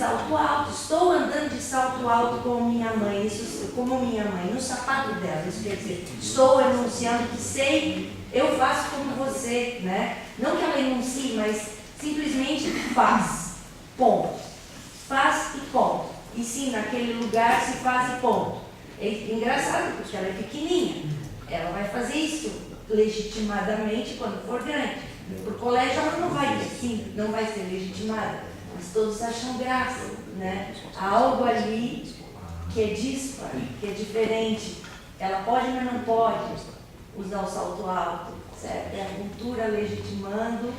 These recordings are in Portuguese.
salto alto, estou andando de salto alto como minha mãe, no sapato dela. Isso quer dizer, estou enunciando que sei, eu faço como você, né? Não que ela enuncie, mas simplesmente faz, ponto. Faz e ponto. E sim, naquele lugar se faz e ponto. É engraçado, porque ela é pequenininha. Ela vai fazer isso legitimadamente quando for grande. Por colégio ela não vai ser legitimada. Mas todos acham graça, né? Há algo ali que é dispar, que é diferente. Ela pode, mas não pode usar o salto alto, certo? É a cultura legitimando,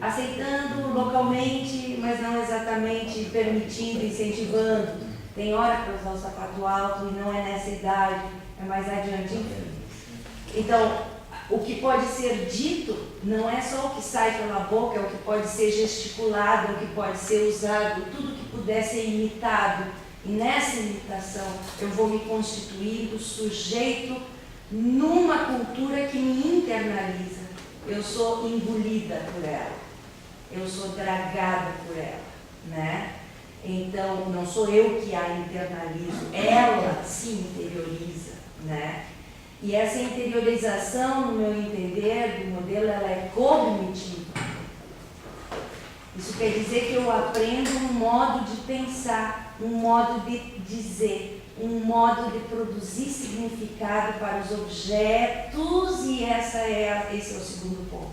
aceitando localmente, mas não exatamente permitindo, incentivando. Tem hora para usar o sapato alto e não é nessa idade, é mais adiante, enfim. Então, o que pode ser dito não é só o que sai pela boca, é o que pode ser gesticulado, é o que pode ser usado, tudo que puder ser imitado. E nessa imitação eu vou me constituindo sujeito numa cultura que me internaliza. Eu sou engolida por ela, eu sou dragada por ela, né? Então, não sou eu que a internalizo, ela se interioriza, né? E essa interiorização, no meu entender, do modelo, ela é cognitiva. Isso quer dizer que eu aprendo um modo de pensar, um modo de dizer, um modo de produzir significado para os objetos, e esse é o segundo ponto.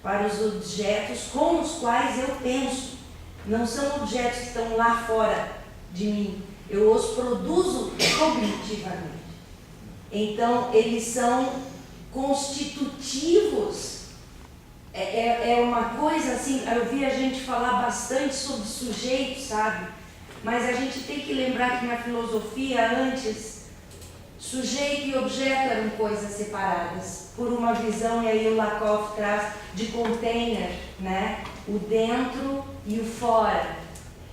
Para os objetos com os quais eu penso. Não são objetos que estão lá fora de mim. Eu os produzo cognitivamente. Então, eles são constitutivos. É uma coisa assim, eu vi a gente falar bastante sobre sujeito, sabe? Mas a gente tem que lembrar que na filosofia, antes, sujeito e objeto eram coisas separadas, por uma visão, e aí o Lakoff traz, de container, né? O dentro e o fora.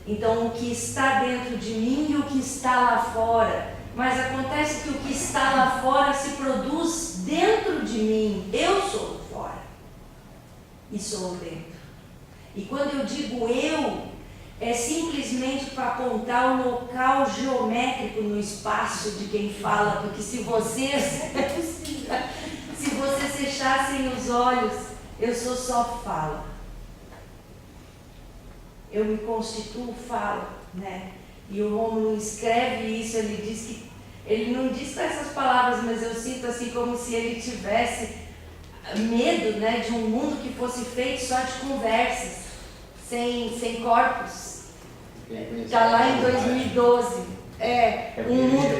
Então, o que está dentro de mim e o que está lá fora. Mas acontece que o que está lá fora se produz dentro de mim. Eu sou fora e sou dentro. E quando eu digo eu, é simplesmente para apontar o local geométrico no espaço de quem fala, porque se vocês fechassem os olhos, eu sou só fala. Eu me constituo fala, né? E o Rômulo escreve isso, ele diz que, ele não diz com essas palavras, mas eu sinto assim como se ele tivesse medo, né, de um mundo que fosse feito só de conversas, sem corpos. Está lá em 2012.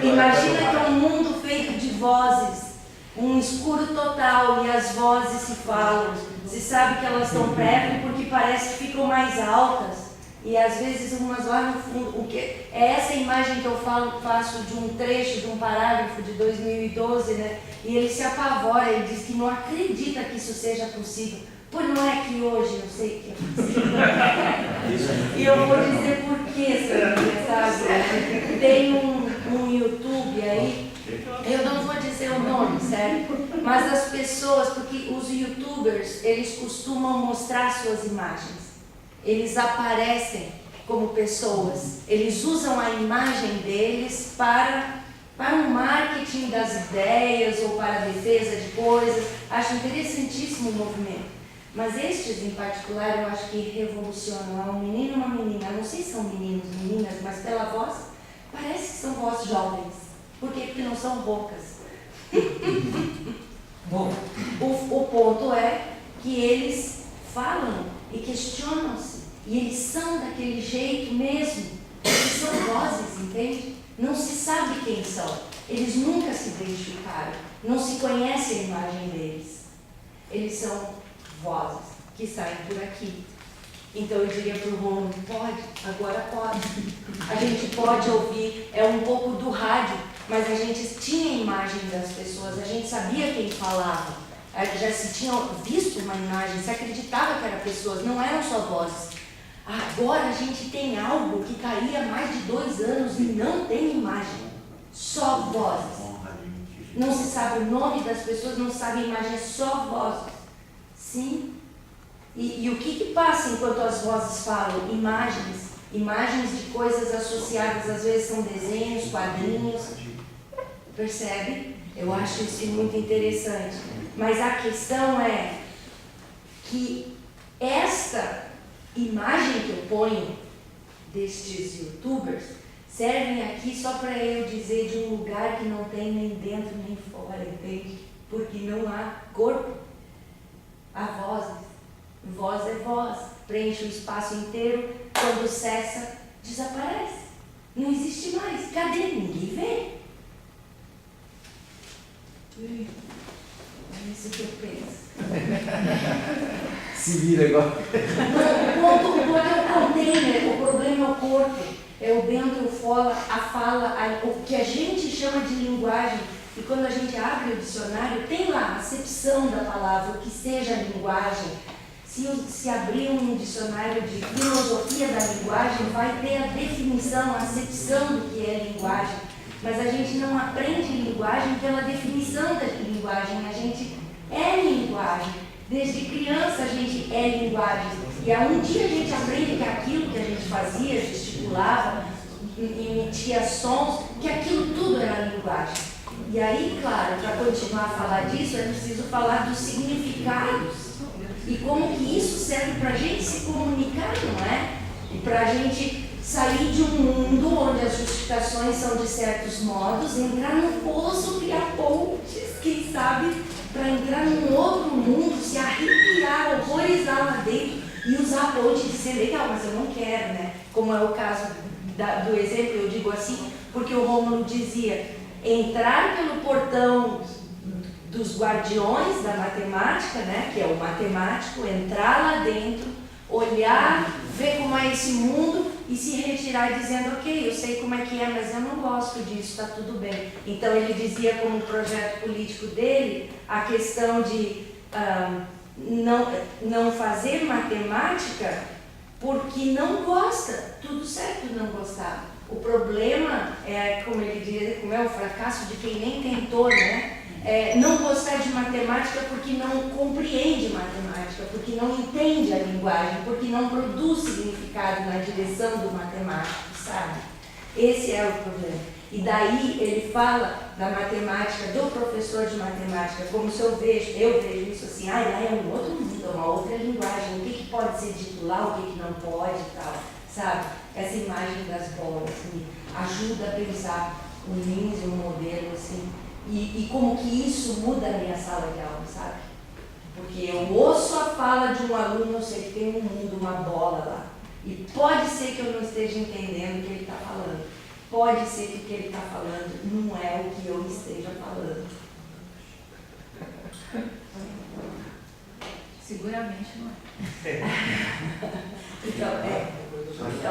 Imagina que é um mundo feito de vozes, um escuro total, e as vozes se falam. Se sabe que elas estão perto porque parece que ficam mais altas. E às vezes umas lá no fundo, é essa imagem que eu faço de um trecho, de um parágrafo de 2012, né? E ele se apavora, ele diz que não acredita que isso seja possível. Pois não é que hoje eu sei que é possível. E eu vou dizer por quê, sabe? Tem um YouTube aí, eu não vou dizer o nome, certo? Mas as pessoas, porque os YouTubers, eles costumam mostrar suas imagens. Eles aparecem como pessoas, eles usam a imagem deles para o marketing das ideias ou para a defesa de coisas. Acho interessantíssimo o movimento. Mas estes em particular eu acho que revolucionam. É um menino e uma menina, eu não sei se são meninos e meninas, mas pela voz, parece que são vozes jovens. Por quê? Porque não são roucas. Bom, o ponto é que eles falam e questionam-se. E eles são daquele jeito mesmo. Eles são vozes, entende? Não se sabe quem são. Eles nunca se identificaram. Não se conhece a imagem deles. Eles são vozes que saem por aqui. Então eu diria para o Romulo, pode, agora pode. A gente pode ouvir, é um pouco do rádio, mas a gente tinha a imagem das pessoas, a gente sabia quem falava. Já se tinha visto uma imagem, se acreditava que eram pessoas, não eram só vozes. Agora a gente tem algo que está aí há mais de 2 anos e não tem imagem, só vozes. Não se sabe o nome das pessoas, não se sabe a imagem, é só vozes. Sim. E o que passa enquanto as vozes falam? Imagens. imagens de coisas associadas, às vezes são desenhos, quadrinhos, percebe? Eu acho isso muito interessante. Mas a questão é que esta imagem que eu ponho destes youtubers servem aqui só para eu dizer de um lugar que não tem nem dentro nem fora, entende? Porque não há corpo, há vozes. Voz é voz, preenche o espaço inteiro, quando cessa, desaparece. Não existe mais. Cadê? Ninguém vê. É isso que eu penso. Se vira agora. O ponto é o container, o problema é o corpo, é o dentro, o fora, a fala, o que a gente chama de linguagem. E quando a gente abre o dicionário, tem lá a acepção da palavra, o que seja linguagem. Se abrir um dicionário de filosofia da linguagem, vai ter a definição, a acepção do que é linguagem. Mas a gente não aprende linguagem pela definição da linguagem, a gente é linguagem. Desde criança a gente é linguagem. E um dia a gente aprende que aquilo que a gente fazia, gesticulava, emitia sons, que aquilo tudo era linguagem. E aí, claro, para continuar a falar disso, é preciso falar dos significados. E como que isso serve para a gente se comunicar, não é? E para a gente sair de um mundo onde as justificações são de certos modos, entrar num poço, criar pontes, quem sabe, para entrar num outro mundo, se arrepiar, horrorizar lá dentro e usar a ponte de ser legal, mas eu não quero, né? Como é o caso do exemplo, eu digo assim, porque o Rômulo dizia, entrar pelo portão dos guardiões da matemática, né, que é o matemático, entrar lá dentro, olhar, ver como é esse mundo e se retirar dizendo, ok, eu sei como é que é, mas eu não gosto disso, está tudo bem. Então ele dizia como projeto político dele, a questão de não fazer matemática porque não gosta, tudo certo não gostar. O problema é, como ele diz, como é o fracasso de quem nem tentou, né? Não gostar de matemática porque não compreende matemática, porque não entende a linguagem, porque não produz significado na direção do matemático, sabe? Esse é o problema. E daí ele fala da matemática, do professor de matemática, como se eu vejo isso assim, lá é um outro mundo, uma outra linguagem, o que pode ser dito lá, o que não pode e tal, sabe? Essa imagem das bolas me ajuda a pensar o NIMS e o modelo, assim, e como que isso muda a minha sala de aula, sabe? Porque eu ouço a fala de um aluno, eu sei que tem um mundo, uma bola lá, e pode ser que eu não esteja entendendo o que ele está falando. Pode ser que o que ele está falando não é o que eu esteja falando. Seguramente não é. Então,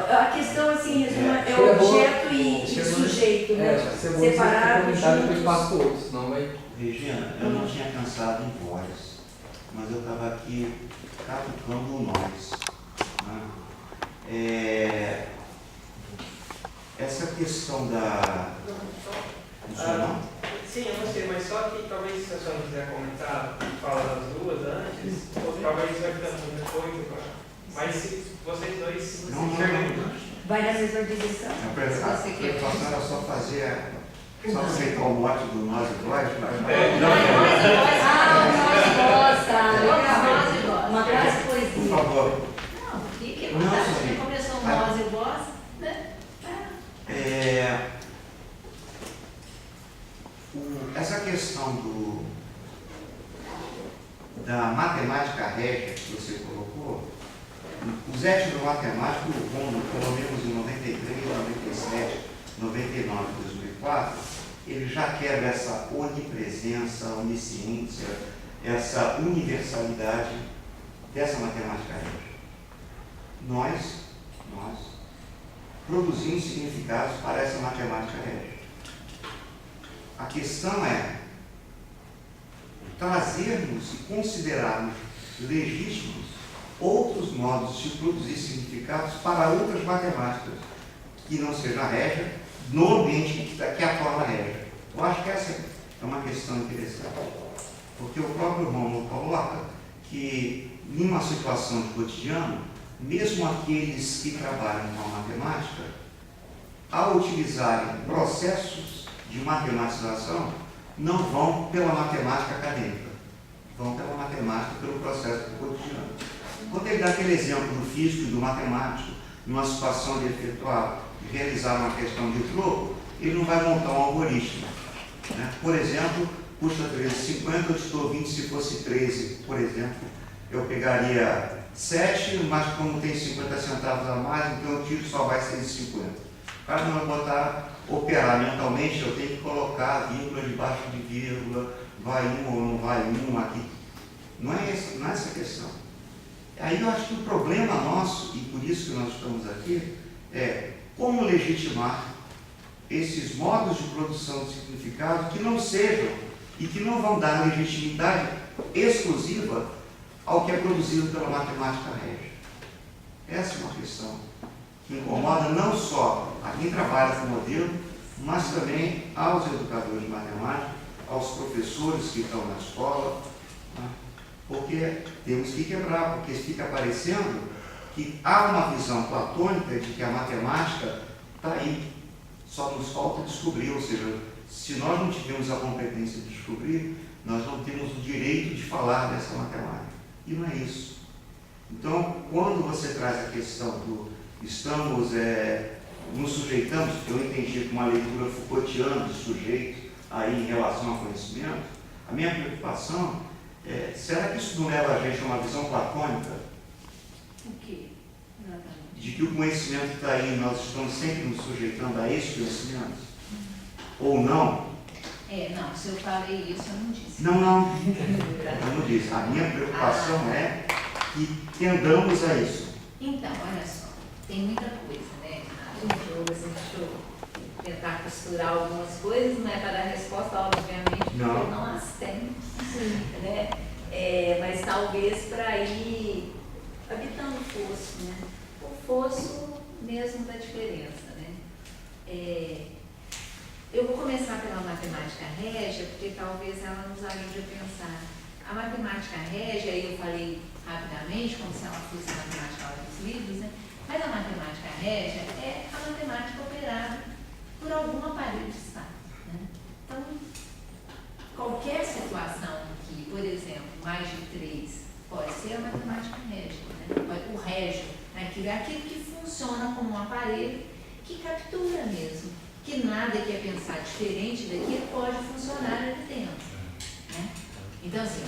a questão, assim, é o objeto e sujeito, né? Separados. Regina, eu não tinha pensado em voz, mas eu estava aqui catucando o nós. Né? Essa questão da... Sim, eu não sei, mas só que talvez se a senhora quiser comentar, fala das duas antes, ou talvez vai ficando muita coisa, mas se vocês dois Não. Vai na mesma direção? A preocupação era só fazer, só aceitar o mote do nós e voz. Nós e voz. Uma frase poesia. Por favor. Não, que você começou nós e voz, né? Essa questão da matemática régia que você colocou, os etnomatemáticos, pelo menos em 93, 97, 99 e 2004, ele já quebra essa onipresença, onisciência, essa universalidade dessa matemática régia. Nós produzimos significados para essa matemática régia. A questão é trazermos e considerarmos legítimos outros modos de produzir significados para outras matemáticas que não seja a régia, no ambiente que é a forma régia. Eu acho que essa é uma questão interessante, porque o próprio Rômulo coloca que, em uma situação de cotidiano, mesmo aqueles que trabalham com a matemática, ao utilizarem processos de matematização, não vão pela matemática acadêmica, vão pela matemática, pelo processo do cotidiano. Quando ele dá aquele exemplo do físico e do matemático, numa situação de efetuar, de realizar uma questão de troco, ele não vai montar um algoritmo, né? Por exemplo, custa 13,50, eu estou 20, se fosse 13, por exemplo, eu pegaria 7, mas como tem 50 centavos a mais, então eu tiro só vai 6,50. O cara não vai botar, operar mentalmente, eu tenho que colocar vírgula debaixo de vírgula, vai um ou não vai um aqui. Não é essa a questão. Aí eu acho que o problema nosso, e por isso que nós estamos aqui, é como legitimar esses modos de produção de significado que não sejam e que não vão dar legitimidade exclusiva ao que é produzido pela matemática régia. Essa é uma questão que incomoda não só a quem trabalha com o modelo, mas também aos educadores de matemática, aos professores que estão na escola, né? Porque temos que quebrar, porque fica parecendo que há uma visão platônica de que a matemática está aí, só nos falta descobrir, ou seja, se nós não tivermos a competência de descobrir, nós não temos o direito de falar dessa matemática. E não é isso. Então, quando você traz a questão do estamos, nos sujeitamos, eu entendi como uma leitura Foucaultiana de sujeito aí em relação ao conhecimento, a minha preocupação é, será que isso não leva a gente a uma visão platônica? O quê? Exatamente. De que o conhecimento que está aí, nós estamos sempre nos sujeitando a esse conhecimento? Ou não? Não, se eu falei isso, eu não disse. Não, eu não disse. A minha preocupação é que tendamos a isso. Então, olha só, tem muita coisa, né? Deixa eu tentar costurar algumas coisas, não é para dar resposta, obviamente, porque não as tem, né? Mas talvez para ir habitando o fosso, né? O fosso mesmo da diferença, né? Eu vou começar pela matemática régia, porque talvez ela nos ajude a pensar. A matemática régia, eu falei rapidamente, como se ela fosse a matemática lá dos livros, né? Mas a matemática régia é a matemática operada por algum aparelho de Estado, né? Então, qualquer situação que, por exemplo, mais de 3 pode ser a matemática régia, né? O régio, né? É aquilo que funciona como um aparelho que captura mesmo, que nada que é pensar diferente daquilo pode funcionar ali dentro, né? Então, assim,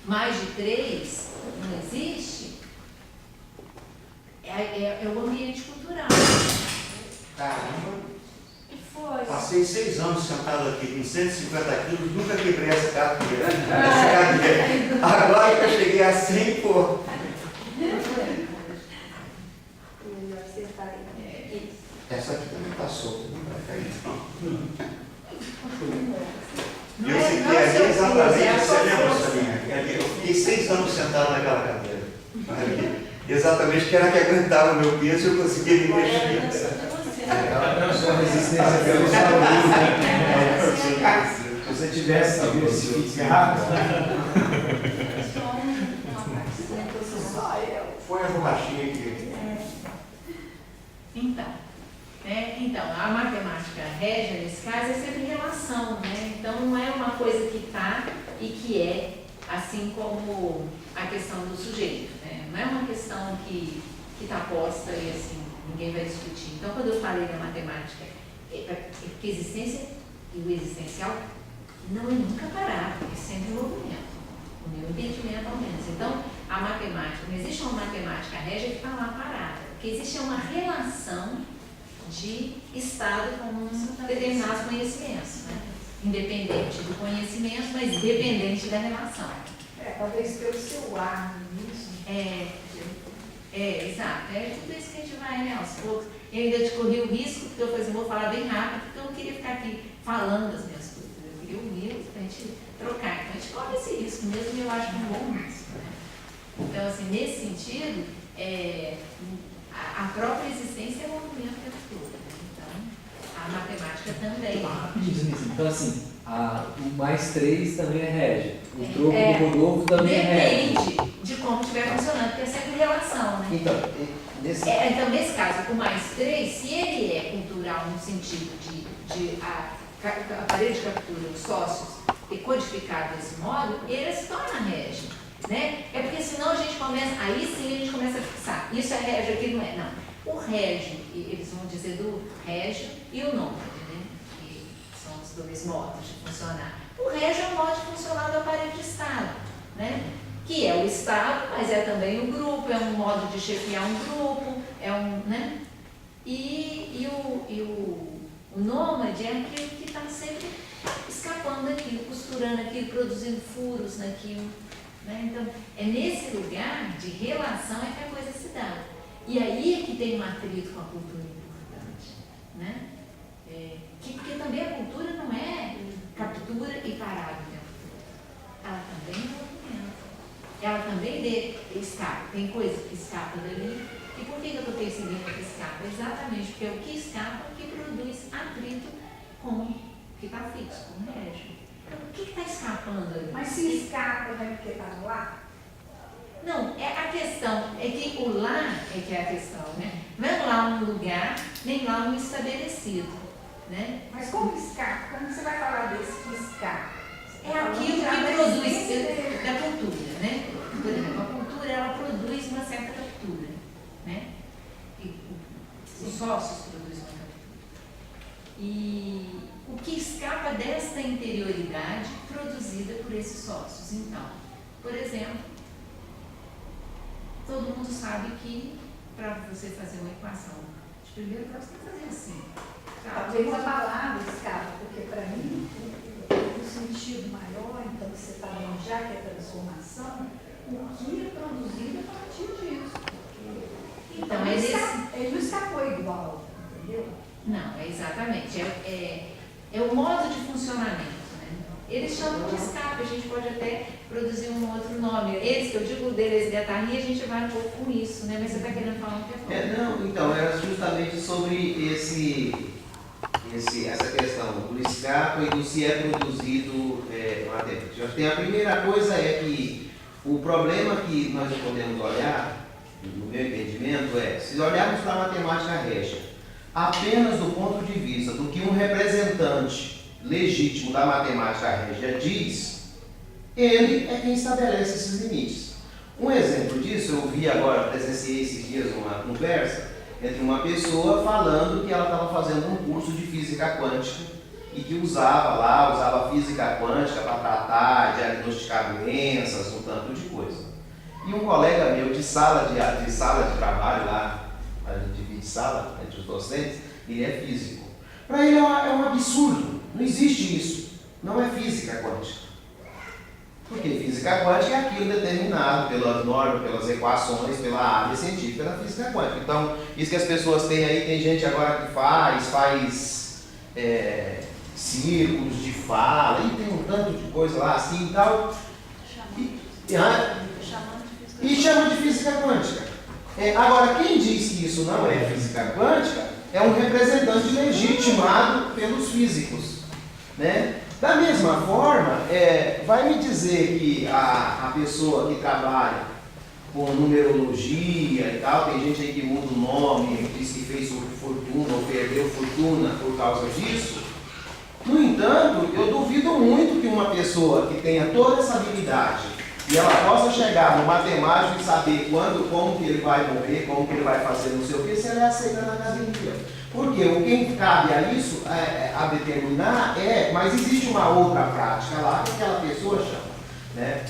mais de 3 não existe, é o ambiente cultural. Caramba! Foi. Passei 6 anos sentado aqui com 150 quilos, nunca quebrei essa cadeira. Agora que eu cheguei a 100, pô. Essa aqui também está solta, não vai cair. Eu fiquei ali exatamente, você lembra, Salinha? Eu fiquei 6 anos sentado naquela cadeira. Exatamente, que era que aguentava o meu peso e eu conseguia me mexer. Sua resistência pelo saúde. Se você tivesse diversificado. Foi a borrachinha aqui. Então, a matemática régia, nesse caso, é sempre relação, né? Então, não é uma coisa que está e que é, assim como a questão do sujeito, né? Não é uma questão que está posta e, assim, ninguém vai discutir. Então, quando eu falei da matemática, porque existência e o existencial não é nunca parado, é sempre movimento, o meu entendimento ao menos. Então, a matemática, não existe uma matemática régia que está lá parada, porque existe uma relação de estado com determinados conhecimentos, né? Independente do conhecimento, mas dependente da relação. Talvez pelo seu ar nisso. Exato. É tudo isso que a gente vai, né, aos poucos. Eu ainda te corri o risco, porque eu falei assim, vou falar bem rápido, porque eu não queria ficar aqui falando das minhas coisas. Eu queria ouvir para a gente trocar. Então a gente corre esse risco mesmo e eu acho um bom risco, né? Então, assim, nesse sentido, a própria existência é um movimento que é todo, né? Então, a matemática também. Então, assim, o mais 3 também é régia. O troco do Rodolfo também é régia. Depende de como estiver funcionando, porque é sempre relação, né? Então, nesse... Então, nesse caso, o mais 3, se ele é cultural no sentido de aparelho de captura, os sócios, e codificado desse modo, ele se torna régio, né? É porque senão a gente começa, aí sim a gente começa a fixar. Isso é régio, aqui não é, não. O régio, eles vão dizer do régio e o nômade, né? Que são os dois modos de funcionar. O régio é o modo de funcionar do aparelho de Estado, né? Que é o Estado, mas é também o grupo, é um modo de chefiar um grupo, é um, né? E o nômade é aquele que está sempre escapando daquilo, costurando aquilo, produzindo furos naquilo, né? Então, é nesse lugar de relação é que a coisa se dá. E aí é que tem um atrito com a cultura importante, né? Porque também a cultura não é captura e parada o tempo todo. Ela também é movimento. Ela também escapa. Tem coisa que escapa dali. E por que eu estou percebendo que escapa? Exatamente porque é o que escapa que produz atrito com o que está fixo, com o régio. Então, o que está escapando ali? Mas se escapa, é porque está no ar? Não, a questão é que o lá é que é a questão, né? Não é lá um lugar, nem lá um estabelecido, né? Mas como escapa? Quando você vai falar desse que escapa? É aquilo que produz da cultura, né? Por exemplo, a cultura, ela produz uma certa captura, né? E os sócios produzem uma captura. E o que escapa desta interioridade produzida por esses sócios. Então, por exemplo, todo mundo sabe que para você fazer uma equação de primeiro grau, você tem que fazer assim. Talvez a palavra escapa, porque para mim, no sentido maior, então você está vendo já que é transformação, o que é produzido a partir disso. Então, ele não escapou igual, entendeu? Não, é exatamente. É o modo de funcionamento. Eles chamam de escape, a gente pode até produzir um outro nome. Esse que eu digo deles de Atari, a gente vai um pouco com isso, né? Mas você está querendo falar um que é Não, então, era justamente sobre essa questão do escape e do se é produzido matemática. Eu acho que a primeira coisa é que o problema que nós podemos olhar, no meu entendimento, é, se olharmos para a matemática régia, apenas do ponto de vista do que um representante legítimo da matemática régia diz, ele é quem estabelece esses limites. Um exemplo disso, eu vi agora, presenciei esses dias uma conversa entre uma pessoa falando que ela estava fazendo um curso de física quântica e que usava física quântica para tratar, diagnosticar doenças, um tanto de coisa. E um colega meu de sala de trabalho lá, a gente divide sala entre os docentes, ele é físico. Para ele é um absurdo. Não existe isso. Não é física quântica. Porque física quântica é aquilo determinado pelas normas, pelas equações, pela área científica da física quântica. Então, isso que as pessoas têm aí, tem gente agora que faz círculos de fala, e tem um tanto de coisa lá assim e tal. E chama de física quântica. Agora, quem diz que isso não é física quântica é um representante legitimado pelos físicos, né? Da mesma forma, vai me dizer que a pessoa que trabalha com numerologia e tal, tem gente aí que muda o nome, diz que fez fortuna ou perdeu fortuna por causa disso. No entanto, eu duvido muito que uma pessoa que tenha toda essa habilidade e ela possa chegar no matemático e saber como que ele vai morrer, como que ele vai fazer não sei o que, se ela é aceita na academia. Porque o que cabe a isso, a determinar, mas existe uma outra prática lá que aquela pessoa chama, né?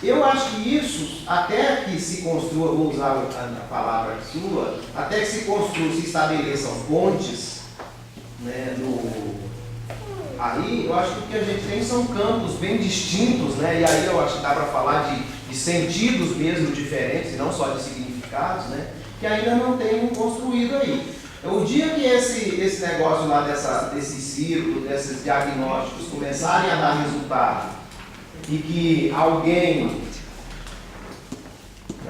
Eu acho que isso, até que se construa, vou usar a palavra sua, até que se construa, se estabeleçam pontes, né, aí eu acho que o que a gente tem são campos bem distintos, né? E aí eu acho que dá para falar de sentidos mesmo diferentes, e não só de significados, né? Que ainda não tem construído aí. O dia que esse negócio lá desse círculo, desses diagnósticos começarem a dar resultado e que alguém...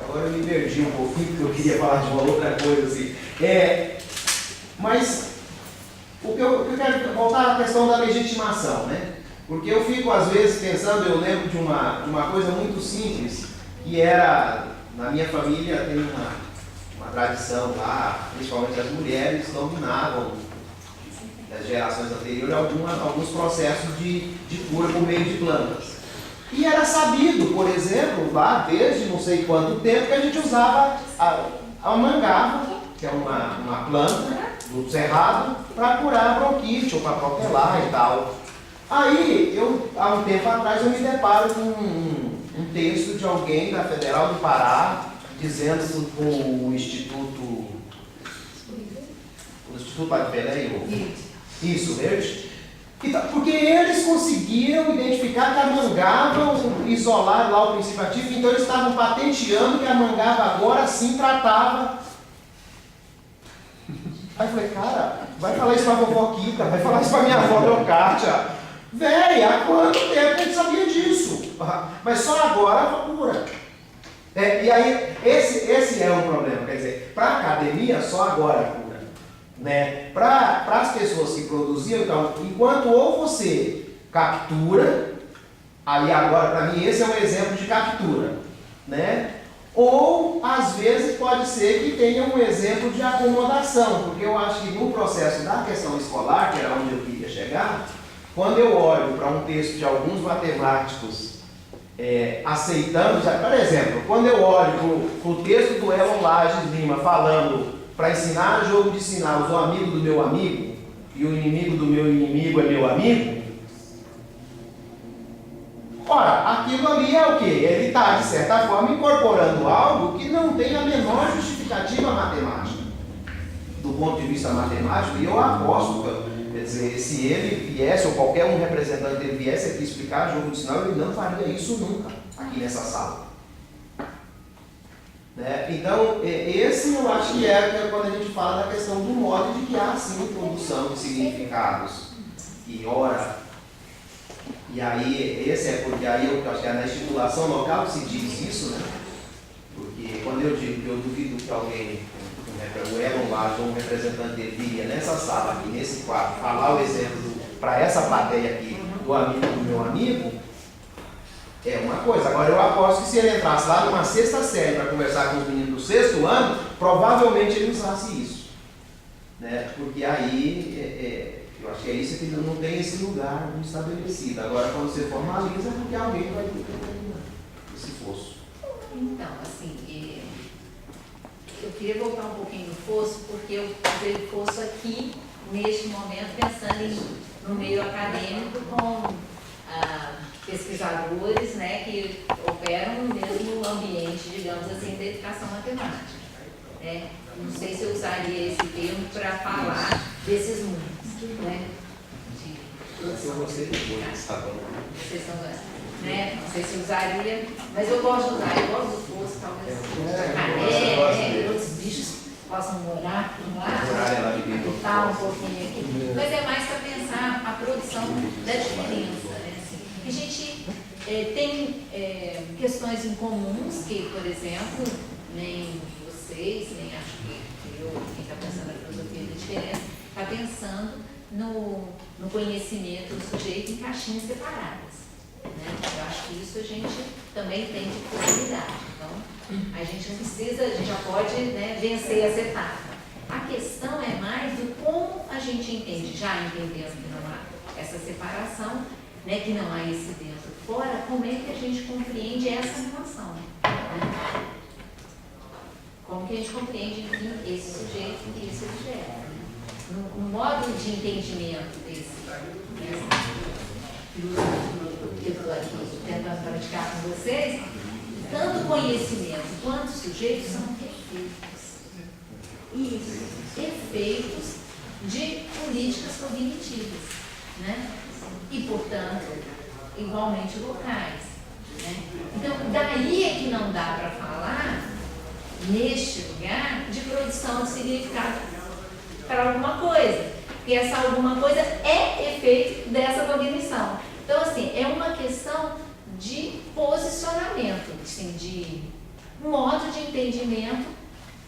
Agora eu me perdi um pouquinho porque eu queria falar de uma outra coisa assim. Mas o que eu quero voltar à questão da legitimação, né? Porque eu fico às vezes pensando, eu lembro de uma coisa muito simples, que era, na minha família tem uma tradição lá, principalmente as mulheres dominavam das gerações anteriores alguns processos de cura por meio de plantas. E era sabido, por exemplo, lá desde não sei quanto tempo, que a gente usava a mangava, que é uma planta do cerrado, para curar bronquite ou para protelar e tal. Aí, há um tempo atrás, eu me deparo com um texto de alguém da Federal do Pará, dizendo com o Instituto lá de Belém, isso, verde, porque eles conseguiram identificar que a mangava, isolar lá o princípio ativo, então eles estavam patenteando que a mangava agora sim tratava. Aí eu falei, cara, vai falar isso pra vovó Kika, vai falar isso pra minha avó Leocátia. Véi, há quanto tempo a gente sabia disso? Mas só agora a cura. E aí, esse é um problema, quer dizer, para a academia só agora a cura. Né? Para as pessoas que produziam, então, enquanto ou você captura, aí agora para mim esse é um exemplo de captura, né? Ou às vezes pode ser que tenha um exemplo de acomodação, porque eu acho que no processo da questão escolar, que era onde eu queria chegar, quando eu olho para um texto de alguns matemáticos aceitando, por exemplo, quando eu olho para o texto do Elon Lages Lima falando para ensinar jogo de sinais, o amigo do meu amigo e o inimigo do meu inimigo é meu amigo. Ora, aquilo ali é o quê? Ele está, de certa forma, incorporando algo que não tem a menor justificativa matemática. Do ponto de vista matemático, e eu aposto, quer dizer, se ele viesse, ou qualquer um representante dele viesse aqui explicar jogo de sinal, ele não faria isso nunca, aqui nessa sala. Então, esse eu acho que é quando a gente fala da questão do modo de que há sim produção de significados. E ora, e aí, esse é porque aí eu acho que na estipulação local se diz isso, né? Porque quando eu digo que eu duvido que alguém, o Elon lá, ou um representante dele, viria nessa sala aqui, nesse quadro, falar o exemplo para essa plateia aqui, do amigo do meu amigo, é uma coisa. Agora eu aposto que se ele entrasse lá numa sexta série para conversar com os meninos do sexto ano, provavelmente ele usasse isso. Né? Porque aí, eu acho que é isso que não tem esse lugar estabelecido. Agora quando você formaliza, é porque alguém vai ter que determinar esse fosso. Então, assim, eu queria voltar um pouquinho no fosso, porque eu usei o fosso aqui, neste momento, pensando no meio acadêmico com pesquisadores, né, que operam no mesmo ambiente, digamos assim, da educação matemática. Né? Não sei se eu usaria esse termo para falar desses mundos. Né? Eu gostei depois, Vocês são, né? Não sei se eu usaria, mas eu gosto de usar, eu gosto do fosso, talvez jacaré, outros bichos possam morar lá, tal, um pouquinho aqui. Mas é mais para pensar a produção da diferença. Né? A gente tem questões em comuns que, por exemplo, nem vocês, nem acho que eu, quem está pensando na filosofia da diferença, está pensando no conhecimento do sujeito em caixinhas separadas. Né? Eu acho que isso a gente também tem de possibilidade. Então, a gente não precisa, a gente já pode, né, vencer essa etapa. A questão é mais do como a gente entende, já entendendo que não há essa separação, né, que não há esse dentro e fora, como é que a gente compreende essa relação? Né? Como que a gente compreende, enfim, esse sujeito e esse objeto? Né? No modo de entendimento desse que eu estou aqui tentando praticar com vocês, tanto conhecimento quanto sujeito são efeitos. Isso, efeitos de políticas cognitivas, né? E, portanto, igualmente locais. Né? Então, daí é que não dá para falar, neste lugar, de produção de significado para alguma coisa. Porque essa alguma coisa é efeito dessa cognição. Então, assim, é uma questão de posicionamento, assim, de modo de entendimento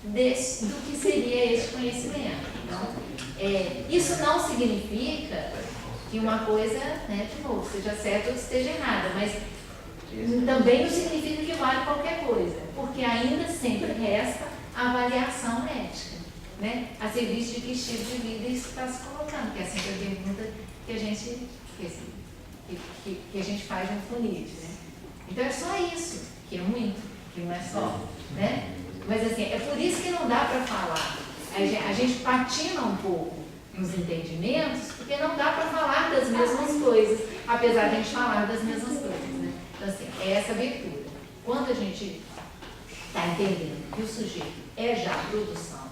do que seria esse conhecimento. Então, isso não significa que uma coisa, né, de novo, seja certa ou esteja errada, mas também não significa que vale qualquer coisa, porque ainda sempre resta a avaliação ética, né? A serviço de que estilo de vida isso está se colocando, que é sempre a pergunta que a gente, que a gente faz no FUNID, né? Então é só isso, que é muito, que não é só, né? Mas assim, é por isso que não dá para falar. A gente patina um pouco nos entendimentos, porque não dá para falar das mesmas coisas, apesar de a gente falar das mesmas coisas, né? Então assim, é essa abertura. Quando a gente está entendendo que o sujeito é já a produção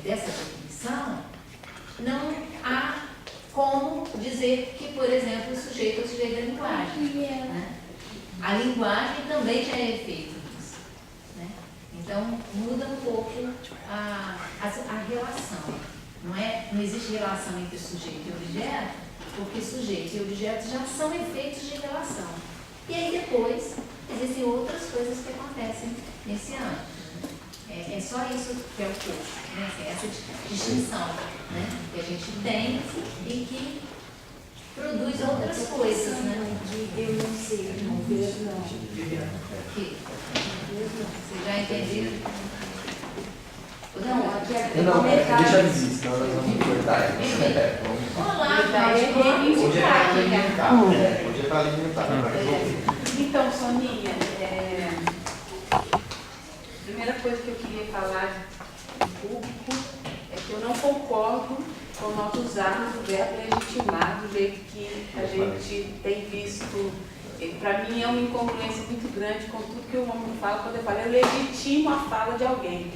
dessa definição, não há como dizer que, por exemplo, o sujeito é o sujeito da linguagem, né? A linguagem também já é efeito disso, né? Então, muda um pouco a relação. Não existe relação entre sujeito e objeto, porque sujeito e objeto já são efeitos de relação. E aí depois, existem outras coisas que acontecem nesse âmbito. É só isso que é o curso, né? Essa distinção, né? Que a gente tem e que produz outras coisas, né? Eu não sei, não vejo, não. Vocês já entenderam? Não, aqui é Não, deixa eu comentário. dizer, senão nós vamos cortar. Olá, Hoje é para alimentar. Hoje é para alimentar. Então, Soninha, a primeira coisa que eu queria falar em público é que eu não concordo com nós usarmos o verbo legitimar do jeito que a gente tem visto. Para mim é uma incongruência muito grande com tudo que o homem fala quando ele fala eu legitimo a fala de alguém.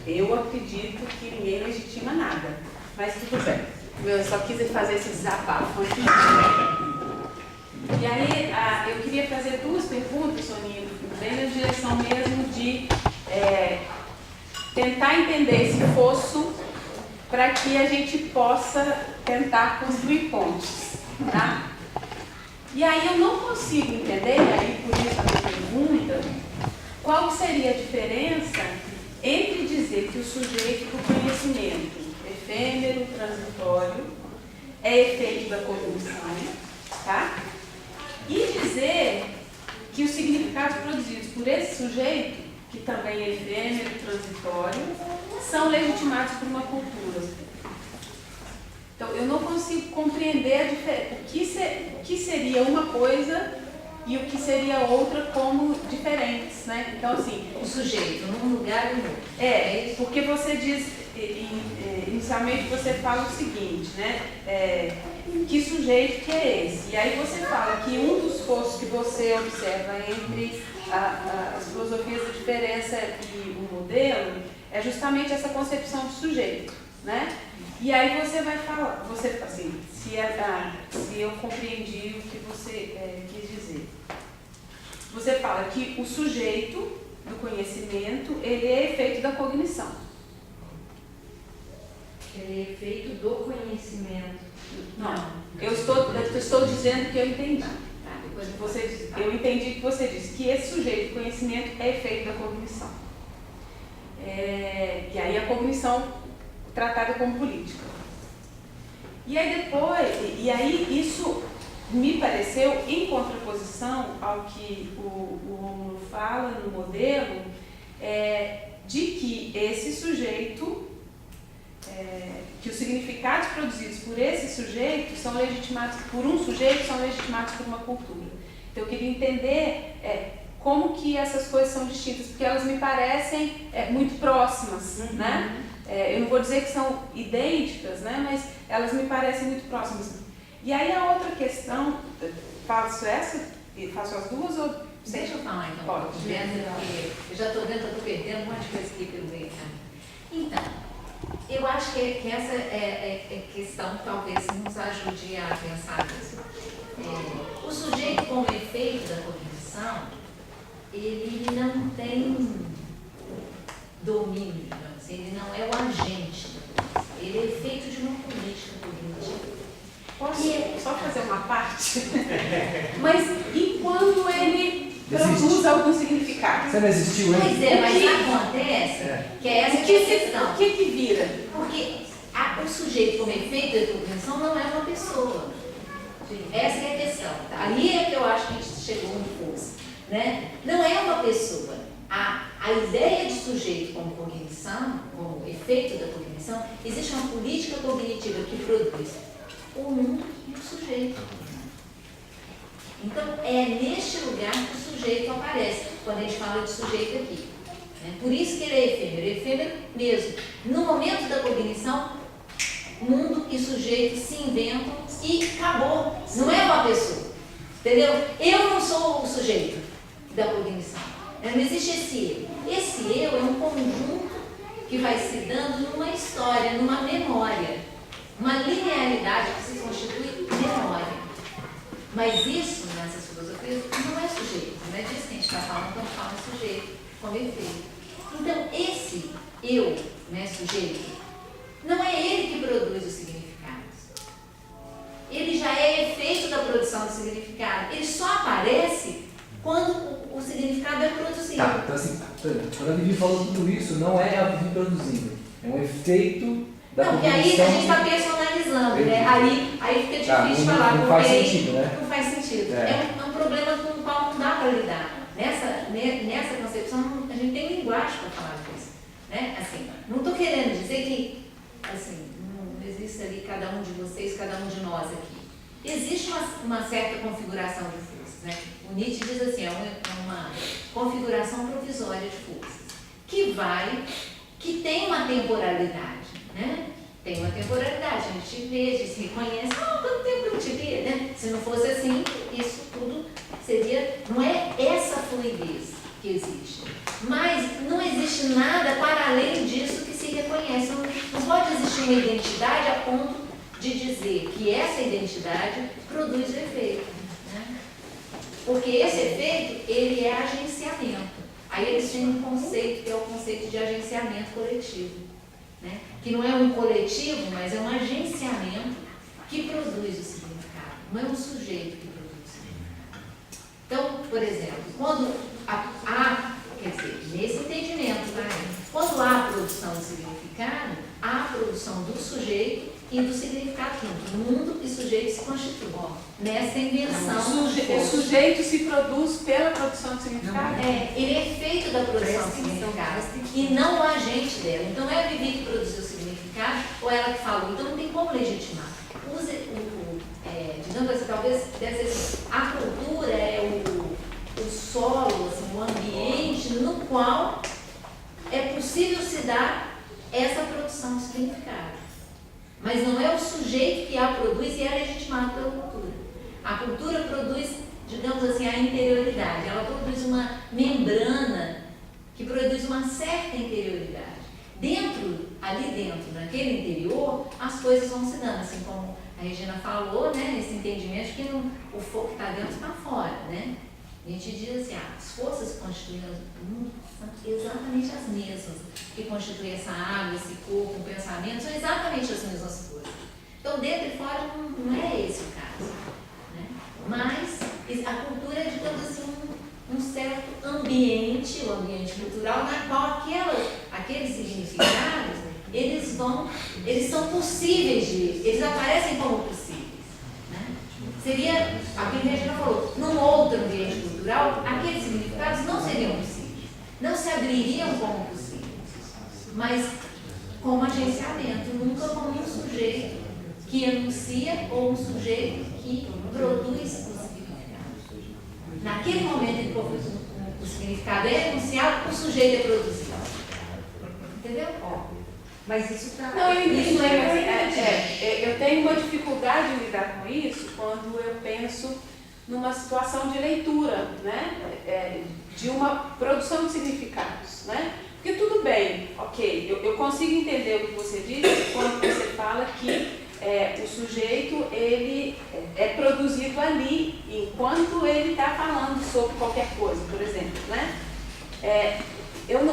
Eu acredito que ninguém legitima nada, mas tudo bem. Eu só quis fazer esse desabafo aqui. E aí, eu queria fazer duas perguntas, Soninha, bem na direção mesmo de tentar entender esse fosso para que a gente possa tentar construir pontes, tá? E aí eu não consigo entender, e aí por isso a minha pergunta, qual seria a diferença entre dizer que o sujeito do conhecimento efêmero, transitório, é efeito da cognição, tá? E dizer que os significados produzidos por esse sujeito, que também é efêmero e transitório, são legitimados por uma cultura. Então, eu não consigo compreender o que seria uma coisa e o que seria outra como diferentes, né? Então, assim... O sujeito, num lugar e no outro. Porque você diz, inicialmente você fala o seguinte, né? Que sujeito que é esse? E aí você fala que um dos fossos que você observa entre as filosofias da diferença e o modelo é justamente essa concepção de sujeito, né? E aí você vai falar, assim, se eu compreendi o que você quis dizer. Você fala que o sujeito do conhecimento, ele é efeito da cognição. Ele é efeito do conhecimento. Não, eu estou dizendo que eu entendi. Eu entendi que você disse que esse sujeito do conhecimento é efeito da cognição. E aí a cognição tratada como política. E aí isso me pareceu em contraposição ao que o Rômulo fala no modelo, de que esse sujeito, que os significados produzidos por esse sujeito são legitimados por um sujeito, são legitimados por uma cultura. Então eu queria entender como que essas coisas são distintas, porque elas me parecem muito próximas, né? Eu não vou dizer que são idênticas, né? Mas elas me parecem muito próximas. E aí a outra questão, faço essa e faço as duas ou... Deixa eu falar então, Pode. eu já estou vendo que eu estou perdendo um monte de coisa aqui pelo meio. Então, eu acho que essa é questão que talvez nos ajude a pensar nisso. O sujeito como efeito da cognição, ele não tem domínio, digamos assim, ele não é o agente da cognição, ele é efeito de uma política cognitiva. Posso só fazer uma parte? Mas e quando ele produz algum significado? Você não existiu, hein? Pois mas acontece que é essa questão. O que vira? Porque o sujeito como efeito da cognição não é uma pessoa. Essa é a questão. Ali é que eu acho que a gente chegou no curso. né? Não é uma pessoa. A ideia de sujeito como cognição, como efeito da cognição, existe uma política cognitiva que produz o mundo e o sujeito. Então, é neste lugar que o sujeito aparece, quando a gente fala de sujeito aqui. Né? Por isso que ele é efêmero mesmo. No momento da cognição, mundo e sujeito se inventam e acabou. Não é uma pessoa. Entendeu? Eu não sou o sujeito da cognição. Não existe esse eu. Esse eu é um conjunto que vai se dando numa história, numa memória. Uma linearidade que se constitui memória. Mas isso, nessas filosofias, não é sujeito. Não é disso que a gente está falando quando fala em sujeito, como efeito. Então, esse eu, né, sujeito, não é ele que produz os significados. Ele já é efeito da produção do significado. Ele só aparece quando o significado é produzido. Tá, então assim, quando a Vivi falou tudo isso, não é a Vivi produzindo, é um efeito da não, porque aí a cognição. gente está personalizando, né? Aí fica difícil falar, não porque faz sentido, né? Não faz sentido. É um problema com o qual não dá para lidar. Nessa concepção, a gente tem linguagem para falar disso. Né? Assim, não estou querendo dizer que assim, não existe ali cada um de vocês, cada um de nós aqui. Existe uma certa configuração de forças. Né? O Nietzsche diz assim, é uma configuração provisória de forças, que tem uma temporalidade. Né? Tem uma temporalidade, a gente vê, a gente se reconhece, quanto tempo eu te vi, né? Se não fosse assim, isso tudo seria, não é essa fluidez que existe. Mas não existe nada para além disso que se reconhece. Não pode existir uma identidade a ponto de dizer que essa identidade produz o efeito. Né? Porque esse efeito, ele é agenciamento. Aí eles têm um conceito que é o conceito de agenciamento coletivo. Né? Que não é um coletivo, mas é um agenciamento que produz o significado. Não é um sujeito que produz o significado. Então, por exemplo, quando quer dizer, nesse entendimento, tá? Quando há a produção do significado, há a produção do sujeito e do significado junto. Mundo e sujeito se constituem. Nessa invenção. O sujeito se produz pela produção do significado? Ele é feito da produção do significado e não o agente dela. Então é a Vivi que produziu o significado ou ela que falou. Então não tem como legitimar. Digamos assim, talvez deve ser assim, a cultura é o solo, assim, o ambiente no qual é possível se dar essa produção de significado. Mas não é o sujeito que a produz e é legitimado pela cultura. A cultura produz, digamos assim, a interioridade. Ela produz uma membrana que produz uma certa interioridade. Ali dentro, naquele interior, as coisas vão se dando, assim como a Regina falou, né, nesse entendimento de que o fogo que está dentro está fora, né? A gente diz assim, as forças que constituem o mundo são exatamente as mesmas que constituem essa água, esse corpo, o pensamento, são exatamente as mesmas coisas. Então, dentro e fora não é esse o caso. Né? Mas a cultura é, digamos assim, um certo ambiente, o ambiente cultural, na qual aqueles significados, eles são possíveis eles aparecem como possíveis. Né? Seria, a Regina falou, num outro ambiente cultural, aqueles significados não seriam possíveis, não se abririam como possíveis, mas como agenciamento, nunca como um sujeito que enuncia ou um sujeito que produz o significado. Naquele momento em que o significado é enunciado, o sujeito é produzido. Entendeu? Mas isso está... Não, eu entendi, mas eu tenho uma dificuldade em lidar com isso quando eu penso numa situação de leitura, né? De uma produção de significados, né? Porque tudo bem, ok, eu consigo entender o que você diz quando você fala que o sujeito ele é produzido ali enquanto ele está falando sobre qualquer coisa, por exemplo, né? Eu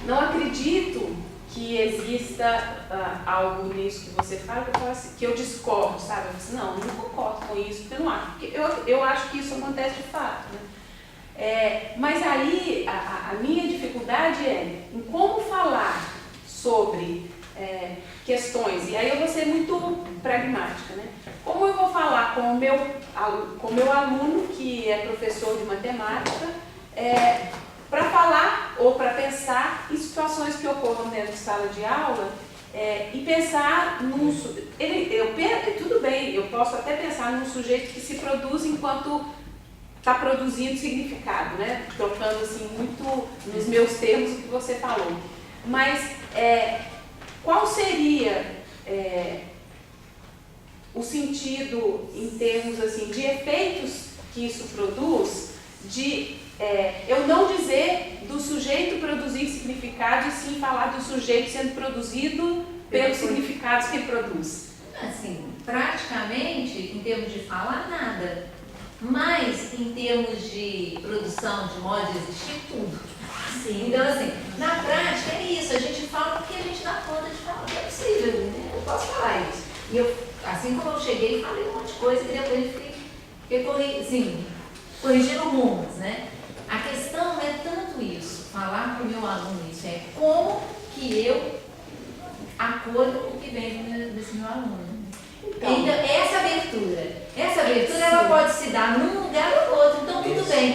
não acredito que exista algo nisso que você fala que eu falo assim, que eu discordo, sabe? Eu disse, não concordo com isso, porque eu não acho. Porque eu acho que isso acontece de fato, né? Mas aí a minha dificuldade é em como falar sobre questões. E aí eu vou ser muito pragmática, né? Como eu vou falar com o meu aluno, que é professor de matemática, para falar ou para pensar em situações que ocorram dentro de sala de aula, e pensar num... tudo bem, eu posso até pensar num sujeito que se produz enquanto está produzindo significado, né? Trocando assim muito nos meus termos o que você falou. Mas qual seria o sentido em termos assim, de efeitos que isso produz, eu não dizer do sujeito produzir significado e sim falar do sujeito sendo produzido pelos significados que ele produz? Assim, praticamente, em termos de falar, nada. Mas, em termos de produção, de modo de existir, tudo. Sim. Então, assim, na prática é isso. A gente fala porque a gente dá conta de falar que é possível, né? Eu posso falar isso. E eu, assim como eu cheguei, falei um monte de coisa e depois fiquei corrigindo rumos, né? A questão não é tanto isso, falar para o meu aluno isso, é como que eu acolho o que vem desse meu aluno. Então, essa abertura ela pode se dar num lugar ou outro, então tudo bem,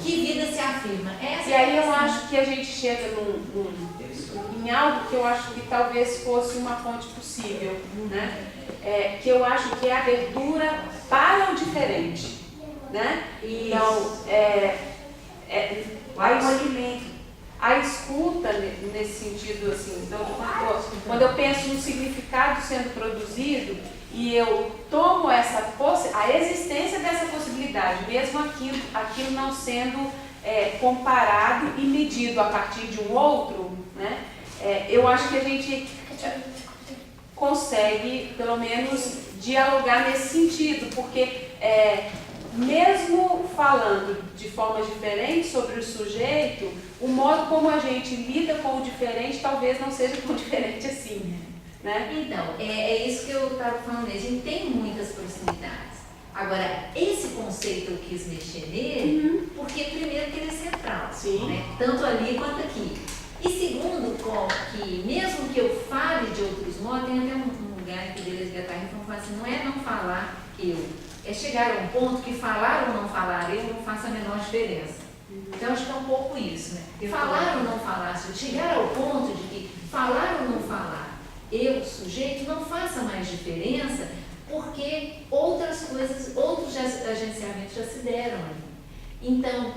que vida se afirma. E aí eu acho que a gente chega em algo que eu acho que talvez fosse uma fonte possível, né? Que eu acho que é a abertura para o diferente, né? Então, a escuta nesse sentido, assim, então, quando eu penso no significado sendo produzido e eu tomo a existência dessa possibilidade, mesmo aquilo não sendo comparado e medido a partir de um outro, né? Eu acho que a gente consegue, pelo menos, dialogar nesse sentido, porque mesmo falando de forma diferente sobre o sujeito, o modo como a gente lida com o diferente talvez não seja tão diferente assim, né? Então, é isso que eu estava falando, a gente tem muitas proximidades. Agora, esse conceito eu quis mexer nele, porque primeiro que ele é central, né? Tanto ali quanto aqui. E segundo, que mesmo que eu fale de outros modos, tem até um lugar que o Deleuze Guattari fala assim, não é não falar é chegar a um ponto que falar ou não falar eu não faça a menor diferença. Então, acho que é um pouco isso, né? Falar ou não falar, chegar ao ponto de que falar ou não falar, eu, sujeito, não faça mais diferença, porque outras coisas, outros agenciamentos já se deram ali. Então,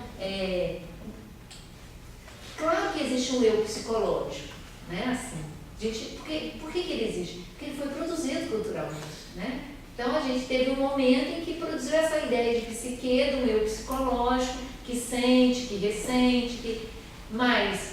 claro que existe um eu psicológico, né? Assim, por que ele existe? Porque ele foi produzido culturalmente, né? Então, a gente teve um momento em que produziu essa ideia de psique, do eu psicológico, que sente, que ressente, mas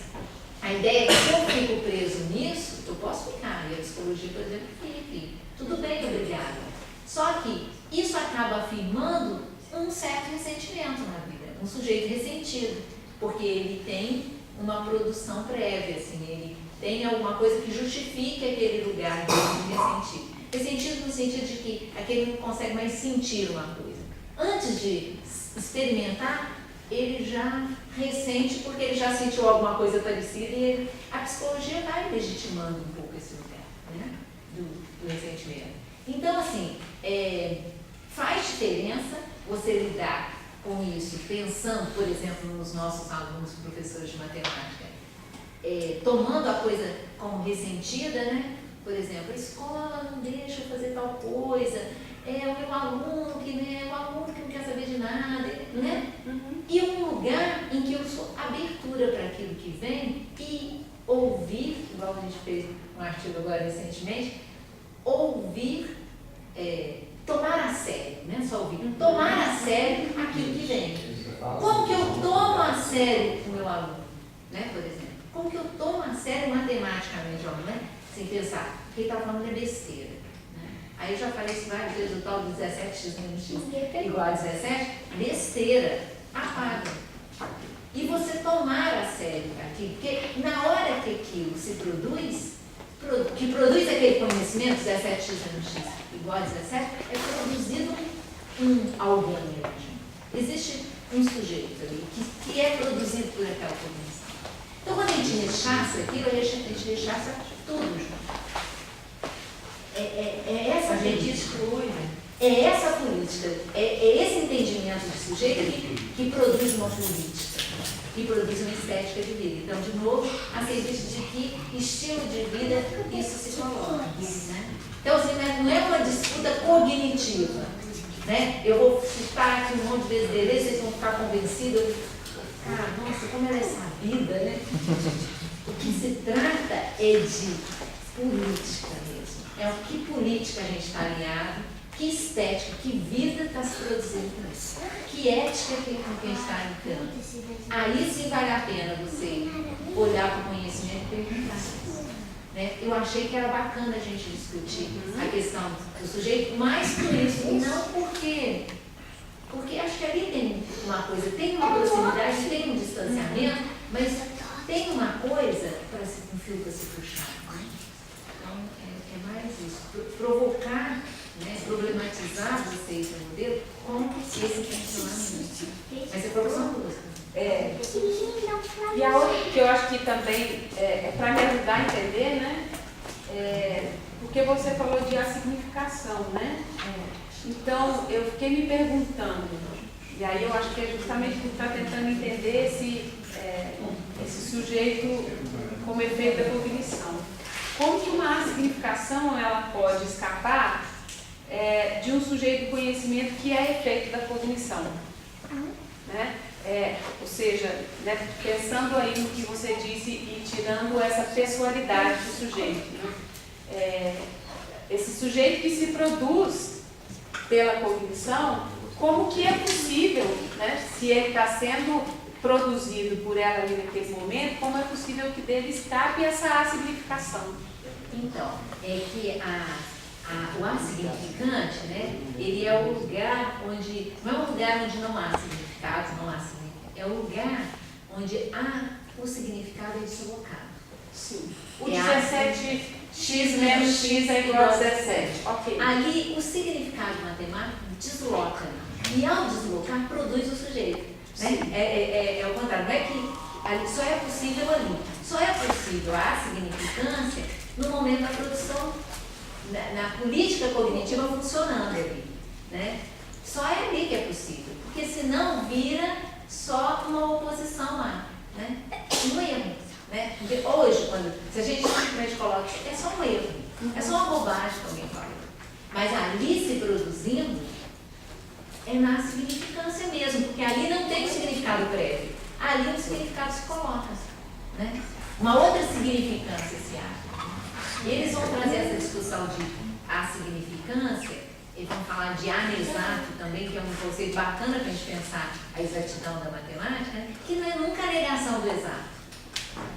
a ideia é que se eu fico preso nisso, eu posso ficar, e a psicologia, por exemplo, fique. Tudo bem, obrigada. Só que isso acaba afirmando um certo ressentimento na vida, um sujeito ressentido, porque ele tem uma produção prévia, assim, ele tem alguma coisa que justifique aquele lugar de ressentido. Ressentido no sentido de que aquele não consegue mais sentir uma coisa. Antes de experimentar, ele já ressente porque ele já sentiu alguma coisa parecida e a psicologia vai legitimando um pouco esse lugar, né? do ressentimento. Então, assim, faz diferença você lidar com isso, pensando, por exemplo, nos nossos alunos, professores de matemática, tomando a coisa como ressentida, né? Por exemplo, a escola não deixa eu fazer tal coisa, o meu aluno que, né, o aluno que não quer saber de nada, né? E um lugar em que eu sou abertura para aquilo que vem e ouvir, igual a gente fez um artigo agora recentemente, ouvir, tomar a sério, não é só ouvir, tomar a sério aquilo que vem. Como que eu tomo a sério o meu aluno, né, por exemplo? Como que eu tomo a sério matematicamente o aluno, né? Sem pensar, o que ele está falando é besteira. Né? Aí eu já falei isso várias vezes, o tal do 17x menos x igual a 17, besteira, apaga. E você tomar a sério aquilo, porque na hora que aquilo se produz, que produz aquele conhecimento, 17x menos x igual a 17, é produzido alguém mesmo. Existe um sujeito ali que é produzido por aquela cognição. Então, quando a gente rechaça aquilo, a gente rechaça tudo junto. É essa política, é esse entendimento de sujeito que produz uma política, que produz uma estética de vida. Então, de novo, a serviço de que estilo de vida isso se coloca. Né? Então, assim, não é uma disputa cognitiva. Né? Eu vou citar aqui um monte de vezes Deleuze, vocês vão ficar convencidos. Cara, nossa, como ela é sabida, né? O que se trata é de política mesmo. É o que política a gente está alinhado, que estética, que vida está se produzindo com isso. Que ética que com quem está entrando. Aí sim vale a pena você olhar para o conhecimento e perguntar. Né? Eu achei que era bacana a gente discutir a questão do sujeito, mas por isso, não porque acho que ali tem uma coisa, tem uma proximidade, tem um distanciamento, mas tem uma coisa um fio para se puxar. Né? Então, é mais isso. Provocar, né? Problematizar vocês no modelo com esse funcionamento. Mas você colocou uma coisa. E a outra que eu acho que também é para me ajudar a entender, né? Porque você falou de assignificação, né? Então, eu fiquei me perguntando, e aí eu acho que é justamente por estar tentando entender esse sujeito como efeito da cognição. Como que uma assignificação ela pode escapar de um sujeito de conhecimento que é efeito da cognição? Né? Ou seja, né, pensando aí no que você disse e tirando essa pessoalidade do sujeito. Né? Esse sujeito que se produz pela cognição, como que é possível, né, se ele está sendo produzido por ela ali naquele momento, como é possível que dele escape essa assignificação? Então, é que o assignificante, né, ele é o lugar onde, não é um lugar onde não há significado, é o lugar onde o significado é deslocado. Sim. O 17x menos x é igual a 17. Ok. Ali, o significado matemático desloca. E ao deslocar, produz o sujeito. Né? É o contrário. Não é que ali, só é possível ali. Só é possível a significância no momento da produção, na política cognitiva funcionando ali. Né? Só é ali que é possível. Porque senão vira só uma oposição lá. Né? Um erro. Né? Porque hoje, se a gente simplesmente coloca, é só um erro. É só uma bobagem que alguém fala. Mas ali se produzindo, é na significância mesmo, porque ali não tem um significado prévio. Ali o significado se coloca. Né? Uma outra significância se acha. E eles vão trazer essa discussão de significância, eles vão falar de anexato também, que é um conceito bacana para a gente pensar a exatidão da matemática, né? Que não é nunca a negação do exato.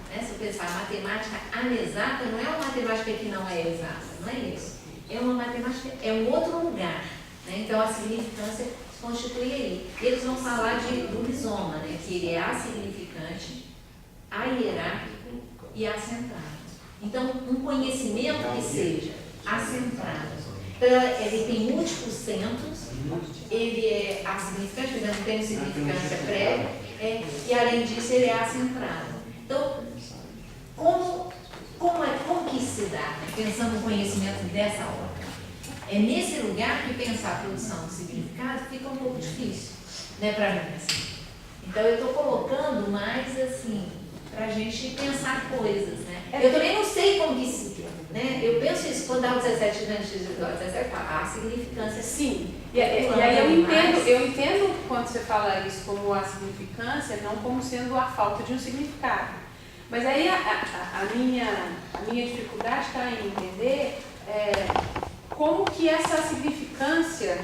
Né? Se eu pensar, a matemática anexata não é uma matemática que não é exata, não é isso. É uma matemática, é um outro lugar. Né? Então a significância se constitui aí. Eles vão falar do rizoma, né? Que ele é asignificante, ahierárquico e acentrado. Então, um conhecimento que seja acentrado. Então, ele tem múltiplos centros, ele é asignificante, mas não tem significância prévia, e além disso ele é acentrado. Então, como que isso se dá, pensando no conhecimento dessa ordem? É nesse lugar que pensar a produção de significado fica um pouco difícil, né, para mim, assim. Então, eu estou colocando mais, assim, para a gente pensar coisas, né? Eu também não sei como que se... Né? Eu penso isso, quando dá o 17 anos de 17, a significância... Sim, e aí eu entendo quando você fala isso como a significância, não como sendo a falta de um significado. Mas aí a minha dificuldade está em entender como que essa significância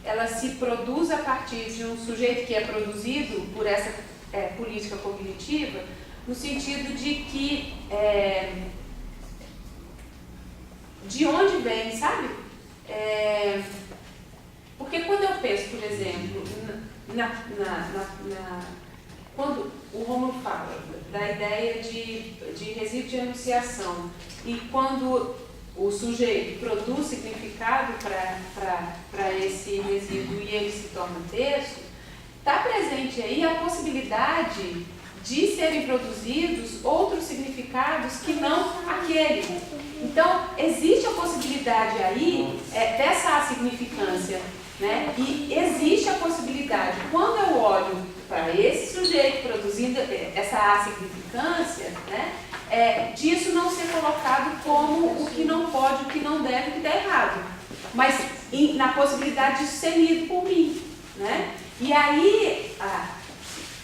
ela se produz a partir de um sujeito que é produzido por essa política cognitiva, no sentido de que de onde vem, sabe? Porque quando eu penso, por exemplo, quando o Rômulo fala da ideia de resíduo de enunciação e quando o sujeito produz significado para esse resíduo e ele se torna texto, está presente aí a possibilidade de serem produzidos outros significados que não aquele. Então, existe a possibilidade possibilidade aí dessa significância, né? E existe a possibilidade, quando eu olho para esse sujeito produzindo essa significância, né? Disso não ser colocado como o que não pode, o que não deve, o que está errado, mas na possibilidade de ser lido por mim, né? E aí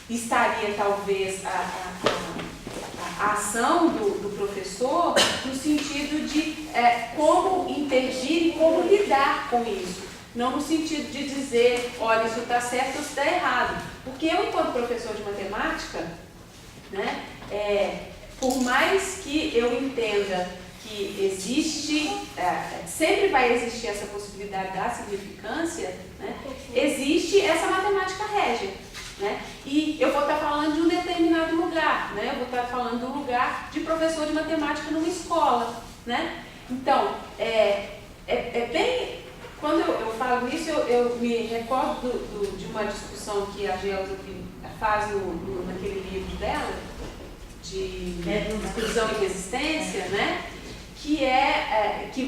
estaria talvez a ação do professor no sentido de como intervir e como lidar com isso. Não no sentido de dizer, olha, isso está certo ou isso está errado. Porque eu, enquanto professor de matemática, né, por mais que eu entenda que existe, sempre vai existir essa possibilidade da significância, né, existe essa matemática régia. Né? E eu vou estar falando de um determinado lugar, né? Eu vou estar falando do lugar de professor de matemática numa escola, né? Então, bem... Quando eu falo isso, eu me recordo de uma discussão que a Gelsa faz naquele livro dela, de Exclusão e Resistência, né? Que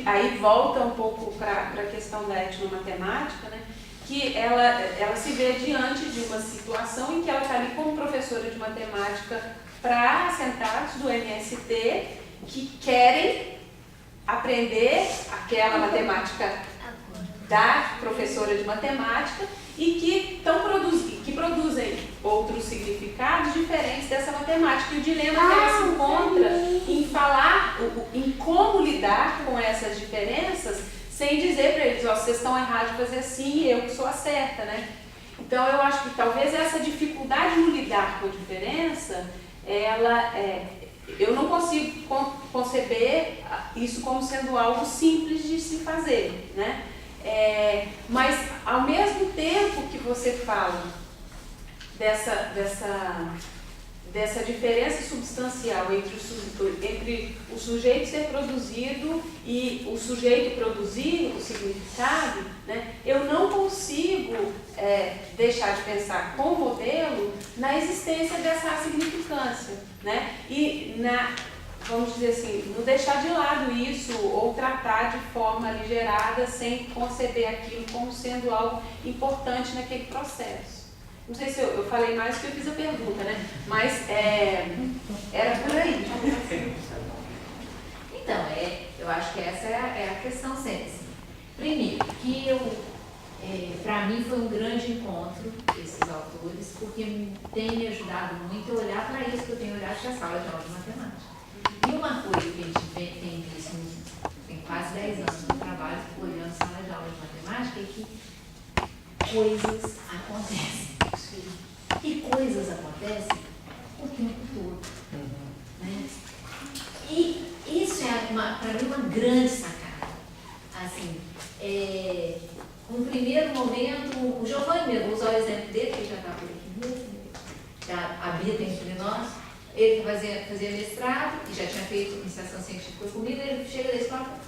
aí volta um pouco para a questão da etnomatemática, né? Que ela se vê diante de uma situação em que ela está ali como professora de matemática para assentados do MST que querem aprender aquela matemática da professora de matemática e que produzem outros significados diferentes dessa matemática. E o dilema que ela se encontra em falar, em como lidar com essas diferenças, sem dizer para eles, vocês estão errados de fazer assim e eu que sou a certa, né? Então eu acho que talvez essa dificuldade no lidar com a diferença, eu não consigo conceber isso como sendo algo simples de se fazer, né? Mas ao mesmo tempo que você fala dessa diferença substancial entre o sujeito ser produzido e o sujeito produzir o significado, né, eu não consigo deixar de pensar com o modelo na existência dessa significância, né, e vamos dizer assim, não deixar de lado isso ou tratar de forma aligerada sem conceber aquilo como sendo algo importante naquele processo. Não sei se eu falei mais que eu fiz a pergunta, né? Mas era por aí. Então, eu acho que essa é a questão sempre. Primeiro, que para mim foi um grande encontro esses autores, porque tem me ajudado muito a olhar para isso que eu tenho olhado para a sala de aula de matemática. E uma coisa que a gente tem visto, tem quase 10 anos no trabalho, olhando a sala de aula de matemática, é que coisas acontecem. E coisas acontecem o tempo todo. Né? E isso é, para mim, uma grande sacada. Assim, um primeiro momento, o Giovanni mesmo, vou usar o exemplo dele, que já está por aqui mesmo, já habita entre nós. Ele fazia mestrado e já tinha feito iniciação científica comigo, ele chega da escola e fala,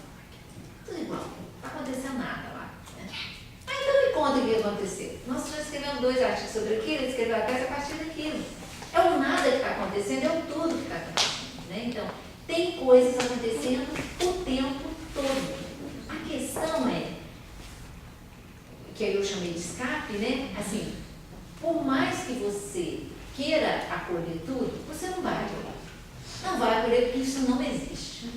tudo igual, não está acontecendo nada lá. Né? Então me conta o que aconteceu. Nós já escrevemos 2 artigos sobre aquilo, ele escreveu a tese a partir daquilo. É o nada que está acontecendo, é o tudo que está acontecendo. Né? Então, tem coisas acontecendo o tempo todo. A questão que eu chamei de escape, né? Assim, por mais que você queira acolher tudo, você não vai acolher. Não vai acolher porque isso não existe.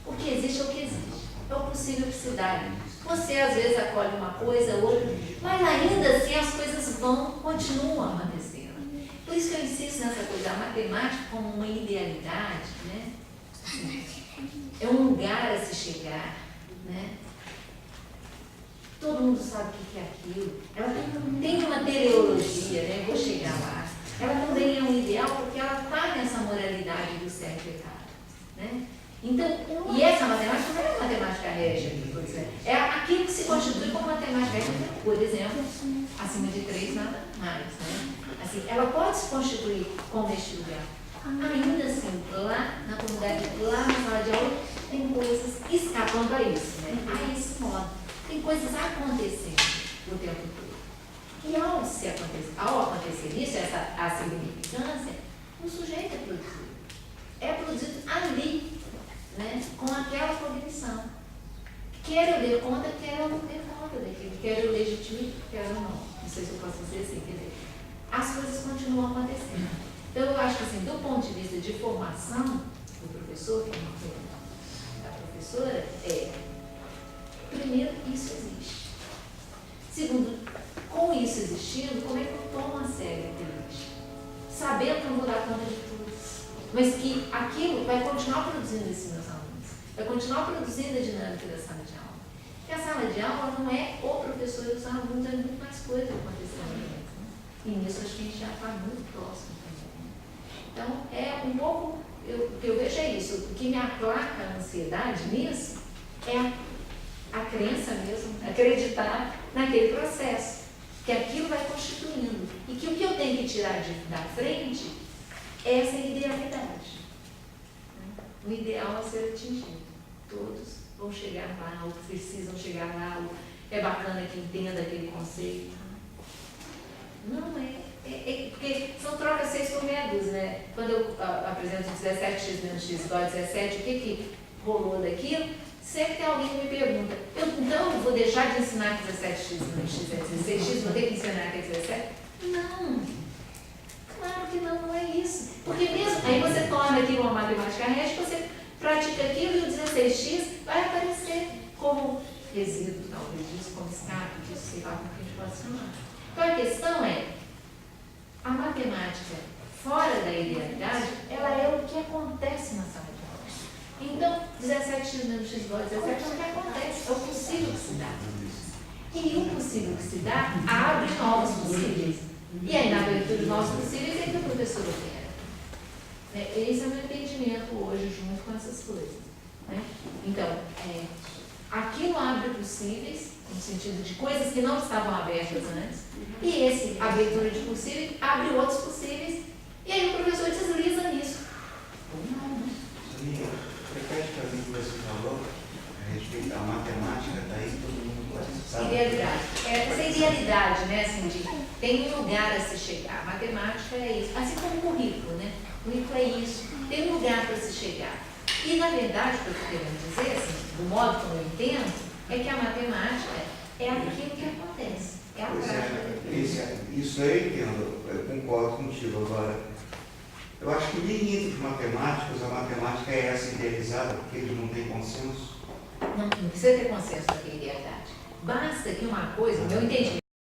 O que existe é o que existe. É o possível que se dá. Você às vezes acolhe uma coisa, outra, mas ainda assim as coisas continuam acontecendo. Por isso que eu insisto nessa coisa, a matemática como uma idealidade, né? É um lugar a se chegar, né? Todo mundo sabe o que é aquilo. Ela tem uma teleologia, né? Vou chegar lá. Ela também é um ideal porque ela está nessa moralidade do certo e errado, né? Então, e essa matemática não é matemática régia, é aquilo que se constitui como matemática régia, por exemplo, acima de 3 nada mais, né? Assim, ela pode se constituir como este lugar. Ainda assim, lá na comunidade, lá na sala de aula, tem coisas escapando a isso, né? A esse modo. Tem coisas acontecendo o tempo todo. E ao acontecer isso, a significância, o sujeito é produzido. É produzido ali, né, com aquela cognição. quer eu dê conta, quer eu não dê conta daquilo, quer eu legitime, quer eu não. Não sei se eu posso dizer assim, quer dizer, as coisas continuam acontecendo. Então, eu acho que, assim, do ponto de vista de formação do professor, que é uma pergunta da professora, primeiro, isso existe. Segundo, com isso existindo, como é que eu tomo a sério aquilo? Sabendo que eu não vou dar conta de tudo, mas que aquilo vai continuar produzindo esses meus alunos, vai continuar produzindo a dinâmica da sala de aula. Porque a sala de aula não é o professor e os alunos, é muito mais coisa acontecendo ali dentro, né? E nisso acho que a gente já está muito próximo também. Né? Então, é um pouco, o que eu vejo é isso, o que me aplaca a ansiedade nisso é a crença mesmo, acreditar naquele processo, que aquilo vai constituindo, e que o que eu tenho que tirar da frente é essa idealidade. O ideal a ser atingido. Todos vão chegar lá, ou precisam chegar lá, ou é bacana que entenda aquele conceito. Não porque são trocas 6 por meia dúzia, né? Quando eu apresento 17x menos x igual a 17, o que rolou daquilo? Sempre tem alguém que me pergunta, então eu vou deixar de ensinar que 17x menos x é 16x, vou ter que ensinar que é 17? Não, claro que não é isso. Porque mesmo, aí você torna aquilo uma matemática reta, você pratica aquilo e o 16x vai aparecer como resíduo, talvez, disso, como escape, disso, sei lá como que a gente pode chamar. Então a questão é, a matemática fora da idealidade, ela é o que acontece na sala de aula. Então, 17x menos x igual a 17 é o que acontece, é o possível que se dá. E o possível que se dá abre novos possíveis. E aí, na abertura de novos possíveis, é que o professor opera. Esse é o meu entendimento hoje, junto com essas coisas. Né? Então, aquilo abre possíveis, no sentido de coisas que não estavam abertas antes, e esse abertura de possíveis abre outros possíveis, e aí o professor desliza nisso. Repete para mim o que você falou a respeito da matemática, daí todo mundo sabe. Idealidade. Essa idealidade, né, assim, tem um lugar a se chegar. A matemática é isso. Assim como o currículo, né? O currículo é isso. Tem um lugar para se chegar. E, na verdade, o que eu estou querendo dizer, assim, do modo como eu entendo, é que a matemática é aquilo que acontece. É a prática. Isso eu entendo, eu concordo contigo. Agora, eu acho que nem entre os matemáticos, a matemática é essa idealizada, porque eles não têm consenso. Não precisa ter consenso daquela idealidade. Basta que uma coisa, meu entendimento,